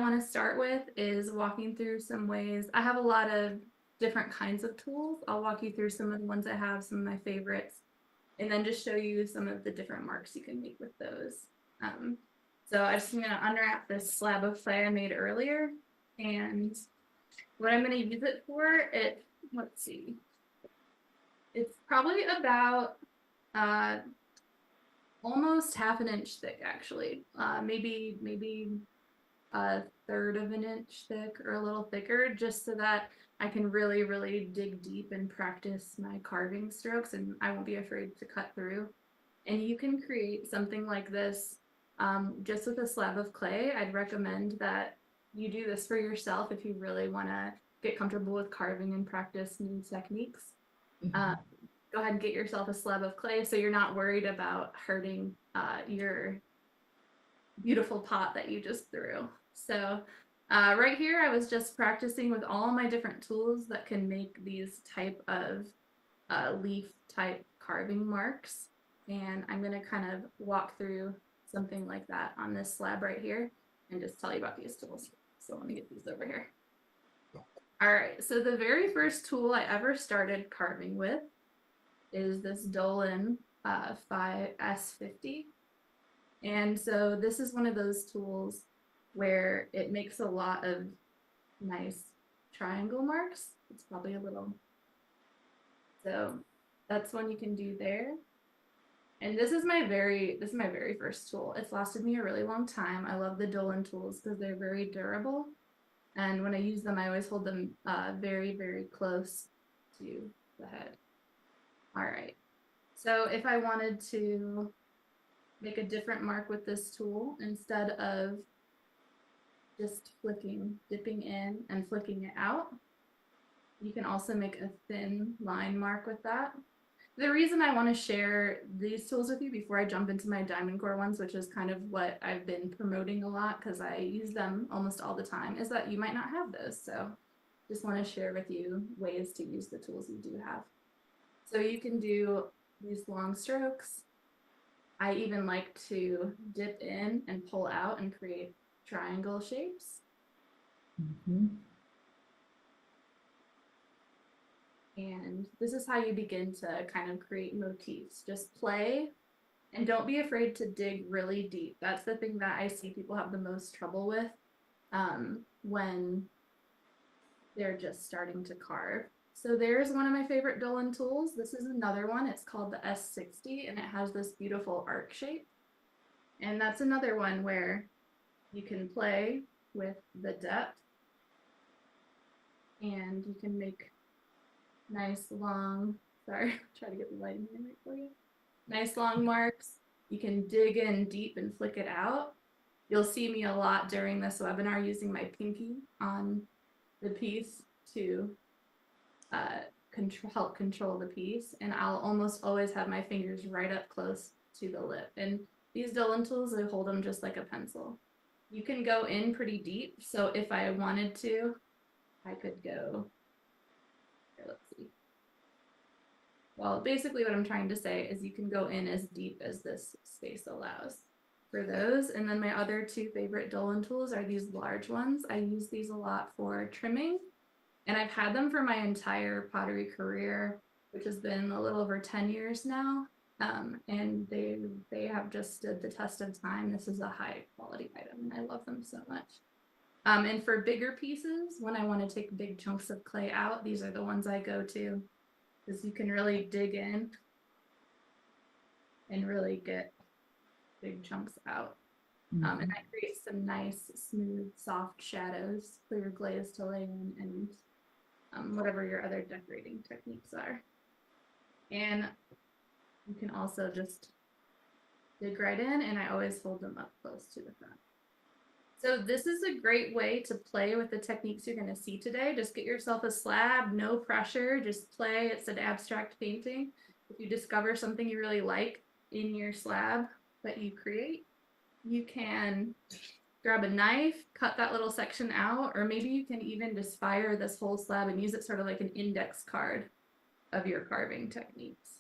want to start with is walking through some ways. I have a lot of different kinds of tools. I'll walk you through some of the ones I have, some of my favorites, and then just show you some of the different marks you can make with those. So I'm just going to unwrap this slab of clay I made earlier, and what I'm going to use it for, let's see, it's probably about almost half an inch thick, actually. Maybe a third of an inch thick or a little thicker, just so that I can really, really dig deep and practice my carving strokes, and I won't be afraid to cut through. And you can create something like this just with a slab of clay. I'd recommend that you do this for yourself if you really want to get comfortable with carving and practice new techniques. Go ahead and get yourself a slab of clay so you're not worried about hurting your beautiful pot that you just threw. So right here, I was just practicing with all my different tools that can make these type of leaf type carving marks. And I'm going to kind of walk through something like that on this slab right here and just tell you about these tools. So let me get these over here. All right, so the very first tool I ever started carving with is this Dolan S50. And so this is one of those tools where it makes a lot of nice triangle marks. It's probably a little, so that's one you can do there. And this is my very first tool. It's lasted me a really long time. I love the Dolan tools because they're very durable. And when I use them, I always hold them very, very close to the head. All right. So if I wanted to make a different mark with this tool, instead of just dipping in and flicking it out, you can also make a thin line mark with that. The reason I want to share these tools with you before I jump into my diamond core ones, which is kind of what I've been promoting a lot because I use them almost all the time, is that you might not have those. So just want to share with you ways to use the tools you do have. So you can do these long strokes. I even like to dip in and pull out and create triangle shapes. And this is how you begin to kind of create motifs. Just play and don't be afraid to dig really deep. That's the thing that I see people have the most trouble with when they're just starting to carve. So there's one of my favorite Dolan tools. This is another one. It's called the S60, and it has this beautiful arc shape. And that's another one where you can play with the depth, and you can make nice long, sorry, try to get the lighting in right for you. Nice long marks. You can dig in deep and flick it out. You'll see me a lot during this webinar using my pinky on the piece to help control the piece, and I'll almost always have my fingers right up close to the lip. And these Dolan tools, I hold them just like a pencil. You can go in pretty deep, so if I wanted to, I could go, here, let's see. Well, basically what I'm trying to say is you can go in as deep as this space allows for those. And then my other two favorite Dolan tools are these large ones. I use these a lot for trimming, and I've had them for my entire pottery career, which has been a little over 10 years now. And they have just stood the test of time. This is a high quality item, and I love them so much. And for bigger pieces, when I want to take big chunks of clay out, these are the ones I go to, because you can really dig in and really get big chunks out. And that creates some nice, smooth, soft shadows for your glaze to lay in, and whatever your other decorating techniques are. And you can also just dig right in, and I always hold them up close to the front. So this is a great way to play with the techniques you're going to see today. Just get yourself a slab, no pressure, just play. It's an abstract painting. If you discover something you really like in your slab that you create, you can grab a knife, cut that little section out, or maybe you can even just fire this whole slab and use it sort of like an index card of your carving techniques.